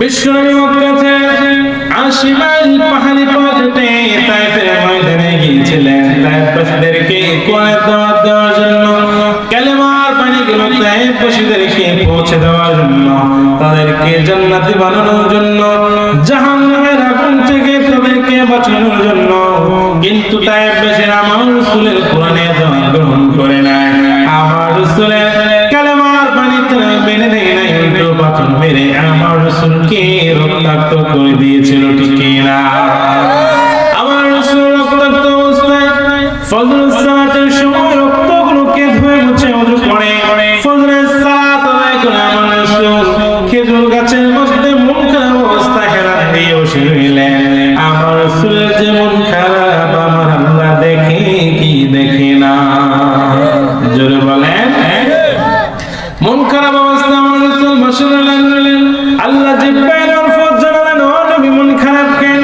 বিশ্বনবী মক্কা থেকে 80 মাইল পাহাড়ি পথ হেঁটে তায়েফের ময়দানে গিয়েছিলেন। তায়েফবাসীদেরকে কোরআনের দাওয়াত দেওয়ার জন্য, কালেমার বাণীগুলো তায়েফবাসীদেরকে পৌঁছে দেওয়ার জন্য, তাদেরকে জান্নাতি বানানোর জন্য, জাহান্নামের আগুন থেকে তাদেরকে বাঁচানোর জন্য। কিন্তু তায়েফবাসীরা আমার রাসূলের কোরআনের দাওয়াত গ্রহণ করে নাই, আমার রাসূলের কালেমার বাণী তারা মেনে নেয় নাই, উল্টো পাথর মেরে আমার রাসূলকে রক্তাক্ত করে দিয়েছিল, ঠিক কিনা? আমার রাসূল রক্তাক্ত অবস্থায় ফজরের সালাতের সময় রক্তগুলোকে ধুয়ে মুছে ওযু করে ফজরের সালাত আদায় করে আমার রাসূল খেজুর গাছের মধ্যে মন খারাপ অবস্থায় হেলান দিয়ে বসে রইলেন। আমার রাসূলের যে মন খারাপ আমার আল্লাহ দেখে কি দেখে না? জোরে বলেন। মন খারাপ অবস্থা আমার রাসূল বসে রইলেন। আল্লাহ জিব্রাইলের ফত জানালেন, ও নবী মন খারাপ কেন?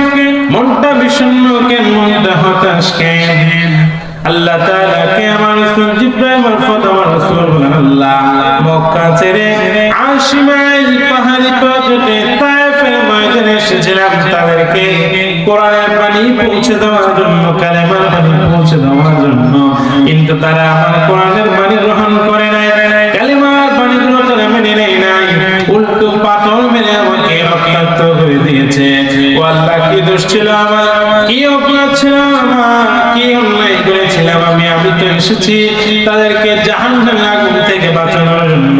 মনটা বিষণ্ণ কেন? মনটা হতাশ কেন? আল্লাহ তাআলা কে আমার রাসূল জিব্রাইল মারফত আমার রাসূল বলেন, আল্লাহ মক্কা ছেড়ে 80 মাইল পাহাড়ি পথ হেঁটে তায়েফের ময়দানে এসেছিলাম তাদেরকে কোরআনের বাণী পৌঁছে দেওয়ার জন্য, কালেমার বাণী পৌঁছে দেওয়ার জন্য। কিন্তু তারা আমার কোরআনের বাণী গ্রহণ করে নাই, কালেমার বাণীগুলো তারা মেনে নেয় নাই, উল্টো পাথর মেরে আমাকে রক্তাক্ত করে দিয়েছে। ও আল্লাহ, কি দোষ ছিল আমার? কি অপরাধ ছিল আমার? কি অন্যায় করেছিলাম আমি? আমি তো এসেছি তাদেরকে জাহান্নামের আগুন থেকে বাঁচানোর জন্য,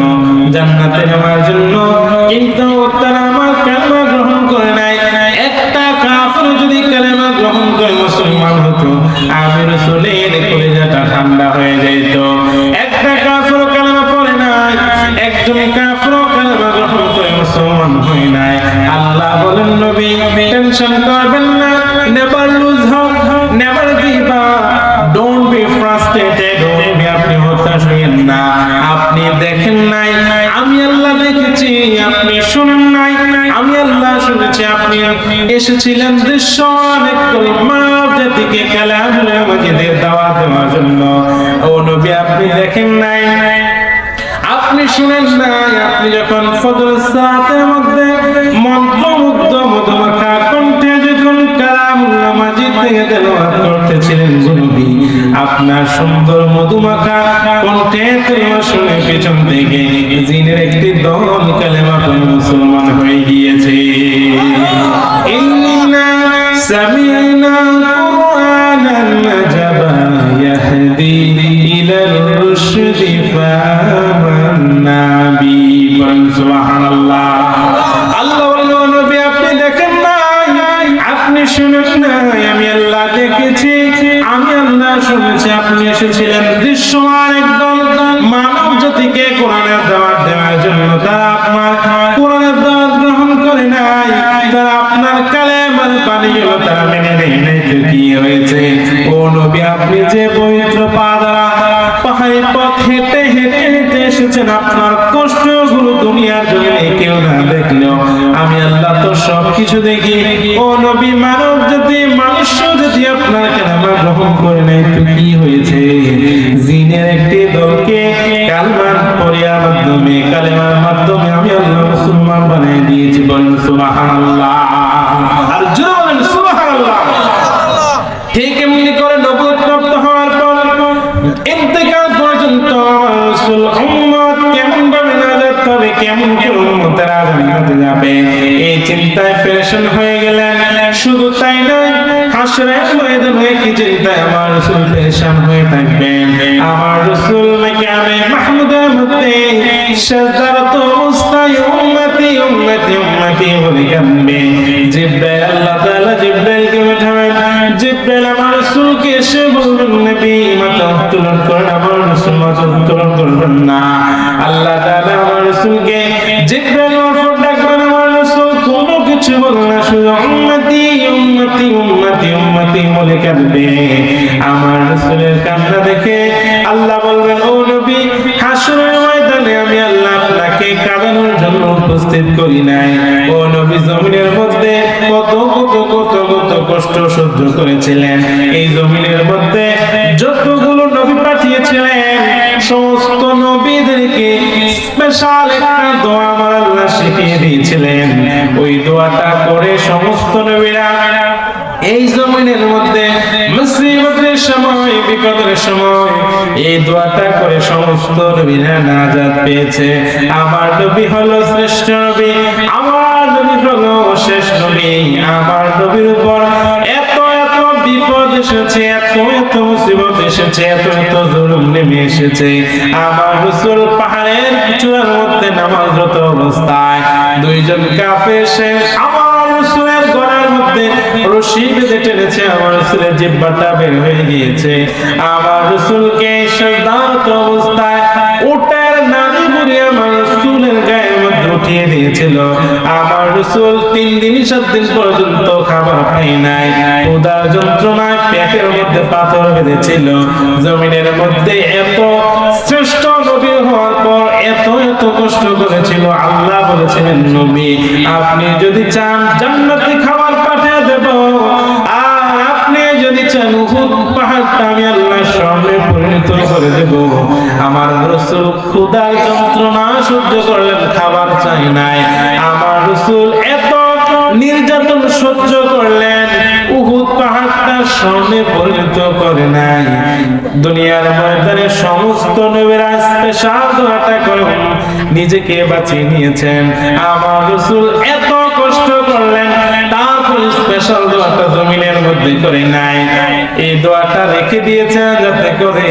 জান্নাতে নেওয়ার জন্য, কিন্তু তারা আমার কালেমা গ্রহণ করে নাই। একটা কাফির যদি কালেমা গ্রহণ করে মুসলমান হতো, আমি রাসূলের কলিজাটা ঠান্ডা হয়ে যেত। একটা কাফির কালেমা পড়ে নাই, একজন কাফির কালেমা গ্রহণ করে মুসলমান হয় নাই। আল্লাহ বলেন, নবী টেনশন করবেন না, never lose hope, never give up, don't be frustrated, আপনি হতাশ হইয়েন না। আপনি দেখেন নাই, আমি আল্লাহ দেখেছি। আপনি শুনেন নাই, আমি আল্লাহ শুনেছি। আপনি এসেছিলেন দৃশ্য অনেক মানব জাতিকে কালামুল মাজিদের দাওয়াত দেওয়ার জন্য। ও নবী, আপনি দেখেন নাই, আপনি শুনেন নাই, আপনি যখন ফজরের সালাতের মধ্যে মন্ত্রমুগ্ধ মধুমাখা কণ্ঠে যখন কালামুল মাজিদ থেকে তেলাওয়াত করতেছিলেন, নবী আপনার সুন্দর মধুমাখা কণ্ঠে তেলাওয়াত শুনে পেছন থেকে জিনের একটি দল কালেমা পড়ে মুসলমান হয়ে গিয়েছে। ইন্না সামি'না কুরআনান আজাবা ইয়াহদি ইলার রুশদি ফামান্না বি। সুবহানাল্লাহ। আল্লাহ বলল, নবী আপনি দেখেন নাই, আপনি শুনেন নাই, আমি আল্লাহ দেখেছি, আমি আল্লাহ শুনেছি। আপনি এসেছিলেন দৃশ্যমান একদল মানব জাতিকে কোরআনের দাওয়াত দেওয়ার জন্য, তারা আপনার কোরআনের দাওয়াত গ্রহণ করে নাই, তারা আপনার কালেমার বাণীগুলো তারা মেনে নেয় নাই। তো কি হয়েছে? ও নবী, আপনি যে পবিত্র পা দ্বারা পাহাড়ি পথ হেঁটে হেঁটে হেঁটে এসেছেন, আপনার কষ্টগুলো দুনিয়ার জমিনে কেউ না দেখলেও আমি আল্লাহ তো সবকিছু দেখি। ও নবী, মানব জাতি, মানুষ যদি আপনার কালেমা গ্রহণ করে নেয়, তো কি হয়েছে? জিনের একটি দলকে কালেমার পড়িয়ার মাধ্যমে, কালেমার মাধ্যমে আমি আল্লাহ মুসলমান বানিয়ে দিয়েছি। বলেন সুবহানাল্লাহ। আর জোরে বলেন সুবহানাল্লাহ। ঠিক এমনি করে নবুয়ত প্রাপ্ত হওয়ার পর ইন্তেকাল পর্যন্ত রাসূল উম্মত কেমন ভাবে নাজাত পাবে, কেমন করে উম্মতেরা জান্নাতে যাবে, এই চিন্তায় পেরেশান হয়ে গেলেন। শুধু তাই নয়, হাসরের ময়দানে কি চিন্তায় আমার রাসূল পেরেশান হয়ে থাকবেন। আমার রাসূল মাকামে মাহমুদের মধ্যে সিজদারত অবস্থায় উম্মতি উম্মতি উম্মতি বলে কাঁদবে। জিবরাইল, আল্লাহ তাআলা জিবরাইলকে পাঠাবেন। জিবরাইল আমার রাসূলকে এসে বলবেন, নবী মাথা উত্তোলন করেন। আমার রাসূল মাথা উত্তোলন করবেন না। আল্লাহ তাআলা আমার রাসূলকে জিবরাইল মারফত ডাকবেন। আমার রাসূল কোনো কিছু বলবেন না, শুধু উম্মতি উম্মতি উম্মতি উম্মতি বলে কাঁদবে। আমার রাসূলের কান্না দেখে আল্লাহ বলবেন, ও নবী, হাসরের ময়দানে আমি আল্লাহ আপনাকে কাঁদানোর জন্য উপস্থিত করি নাই। ও নবী, জমিনের মধ্যে কত কত কত কত কষ্ট সহ্য করেছিলেন। এই জমিনের মধ্যে যতগুলো নবী পাঠিয়েছিলেন, সমস্ত নবীদের নবীদেরকে স্পেশাল একটা দোয়া আমার আল্লাহ শিখিয়ে দিয়েছিলেন। ওই দোয়াটা করে সমস্ত নবীরা এই জমিনের মধ্যে মুসিবতের সময়, বিপদের সময় এই দোয়াটা করে সমস্ত নবীরা নাজাত পেয়েছে। আমার নবী হলো শ্রেষ্ঠ নবী, আমার নবী হলো শেষ নবী। আমার নবীর উপর এত এত বিপদ এসেছে, এত এত মুসিবত এসেছে, এত এত জুলুম নেমে এসেছে। আমার রাসূল পাহাড়ের চূড়ার মধ্যে নামাজরত অবস্থায় দুইজন কাফের এসে আমার রাসূলের গলার মধ্যে রশি বেঁধে টেনেছে। আমার রাসূলের জিহ্বাটা বের হয়ে গিয়েছে। আমার রাসূলকে সিজদারত অবস্থায় উটের নাড়ি বুড়ি আমার রাসূলের গায়ের মধ্যে উঠিয়ে দিয়েছিল। আমার রাসূল 3 দিন 7 দিন পর্যন্ত খাবার পায় নাই। ক্ষুধার যন্ত্রণায় পেটের মধ্যে পাথর বেঁধেছিল। জমিনের মধ্যে এত শ্রেষ্ঠ নবী হওয়ার পর এত এত কষ্ট করেছিল। আল্লাহ বলেছিলেন, নবী আপনি যদি চান জান্নাতি খাবার পাঠিয়ে দেব, আর আপনি যদি চান উহুদ পাহাড়টা আমি আল্লাহর স্বর্ণে পরিণত করে দেব। আমার রাসূল ক্ষুধার যন্ত্রণা সহ্য করলেন, খাবার চাই নাই। আমার রাসূল এত নির্যাতন সহ্য করলেন, উহুদ পাহাড়টা স্বর্ণে পরিণত করে নাই। দুনিয়ার ময়দানে সমস্ত নবীরা স্পেশাল দোয়াটা করে নিজেকে বাঁচিয়ে নিয়েছেন। আমার রাসূল এত কষ্ট করলেন, তারপর স্পেশাল দোয়াটা জমিনের মধ্যে করে নাই। এই দোয়াটা রেখে দিয়েছেন যাতে করে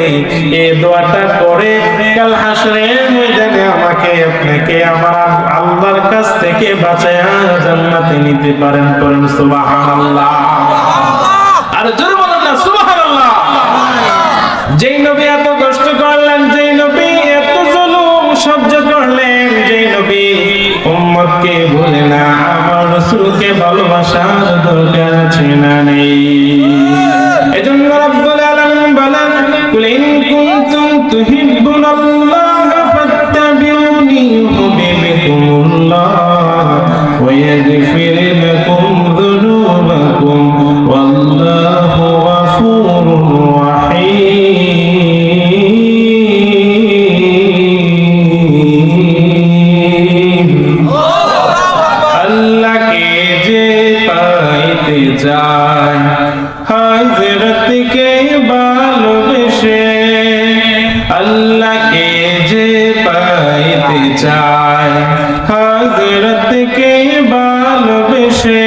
এই দোয়াটা করে কাল হাসরের ময়দানে আমাকে আপনাকে আমার আল্লাহর কাছ থেকে বাঁচায়া জান্নাতে নিতে পারেন। পড়েন সুবহানাল্লাহ। আর জোরে বলেন না সুবহানাল্লাহ। যেই নবী এত কষ্ট করলেন, যেই নবী এত জুলুম সহ্য করলেন, যেই নবী উম্মতকে ভুলে না, আমার রাসূলকে ভালোবাসার দরকার আছে না নেই? এজন্য রব্বুল আলামিন বলেন, কুল ইন কুনতুম তুহিব্বুনাল্লাহ ফাত্তাবিউনি ইউহিব্বুকুমুল্লাহ ওয়া ইয়াগফির লাকুম যুনুবাকুম ওয়াল্লাহু গফুরুর রহিম। আল্লাহকে যে পাইতে চায় হযরতকে ভালোবেসে, আল্লাহকে যে পাইতে চায় হযরতকে ভালোবেসে,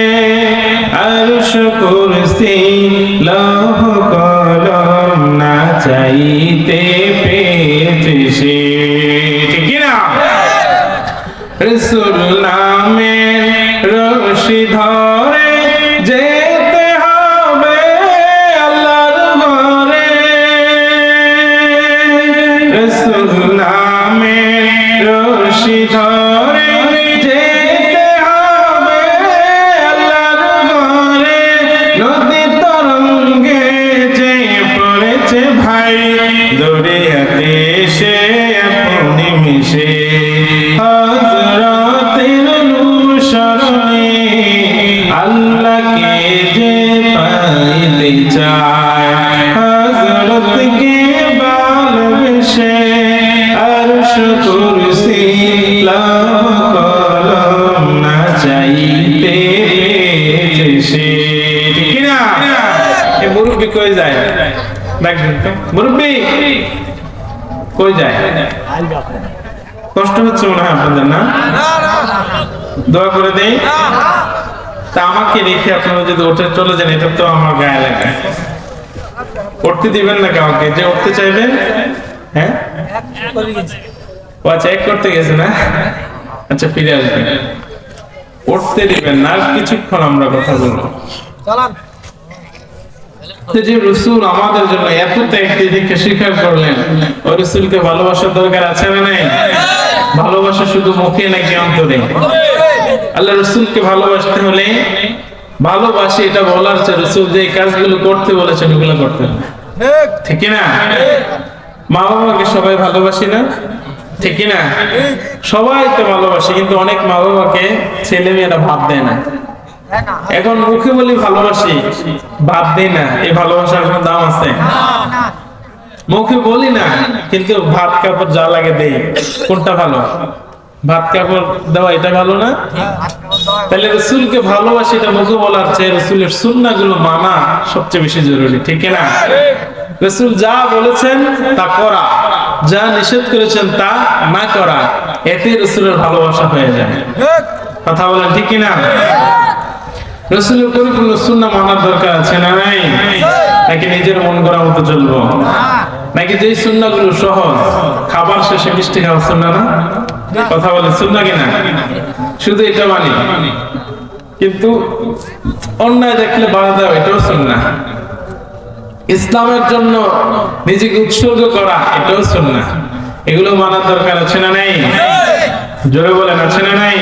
আরশ কুরসি লৌহ কলম না চাইতে পেয়েছে সে। ঠিক না? রাসূল নামের রশি ধরে যেতে হবে আল্লাহর ঘরে। রাসূল নামের রশি ধরে যেতে হবে আল্লাহর ঘরে। নদী তরঙ্গে যে পড়েছে ভাই, দরিয়াতে এসে আপনি মিশে হযরতের অনুসরণে। আল্লাহকে যে পাইতে চায় হযরতকে ভালোবেসে, আরশ কুরসি লৌহ কলম না চাইতে পেয়েছে সে। ঠিক না? এ মুরব্বি কই যায়? দেখবেন তো মুরব্বি কই যায়? কষ্ট হচ্ছে মনে হয় আপনাদের, না? দোয়া করে দেই। তা আমাকে রেখে আপনারা যদি উঠে চলে যান, এটা তো আমার গায়ে লাগে। উঠতে দিবেন না কাউকে, যে উঠতে চাইবেন। হ্যাঁ, ও আচ্ছা, এক করতে গেছে না? আচ্ছা, ফিরে আসবেন। উঠতে দিবেন না, কিছুক্ষণ আমরা কথা বলবো। যে রাসূল আমাদের জন্য এত ত্যাগ দিকে স্বীকার করলেন, ওই রাসূলকে ভালোবাসার দরকার আছে না নাই? ভালোবাসা শুধু মুখে নাকি অন্তরে? আল্লাহ রাসূলকে ভালোবাসতে হলে ভালোবাসি এটা বলার চেয়ে রাসূল যে কাজগুলো করতে বলেছেন ওগুলো করতে হবে। ঠিক না? মা বাবাকে সবাই ভালোবাসি না? ঠিক না? সবাই তো ভালোবাসে, কিন্তু অনেক মা বাবাকে ছেলে মেয়েরা ভাব দেয় না। এখন মুখে বলি ভালোবাসি, ভাব দেয় না। এই ভালোবাসার কোনো দাম আছে? মুখে বলি না, কিন্তু ভাত কাপড় যা লাগে দেই। কোনটা ভালো? ভাত কাপড় দেওয়া এটা ভালো না? তাহলে রসুলকে ভালোবাসি এটা মুখে বলার চেয়ে রসুলের সুন্নাহগুলো মানা সবচেয়ে বেশি জরুরি, ঠিক না? রসুল যা বলেছেন তা করা, যা নিষেধ করেছেন তা না করা, এতে রসুলের ভালোবাসা হয়ে যায়। কথা বলেন ঠিক কিনা? রসুলের পরিপূর্ণ সুন্নাহ মানার দরকার আছে না নাই? নাকি নিজের মন গড়া মতো চলবো? নাকি যে সুন্নাহগুলো সহজ, খাবার শেষে মিষ্টি খাওয়া সুন্নাহ না? কথা বলে সুন্নাহ কিনা? শুধু এটা মানি, কিন্তু অন্যায় দেখলে বাধা দেওয়া এটাও সুন্নাহ। ইসলামের জন্য নিজেকে উৎসর্গ করা এটাও সুন্নাহ। এগুলো মানার দরকার আছে না নাই? জোরে বলেন আছে না নাই?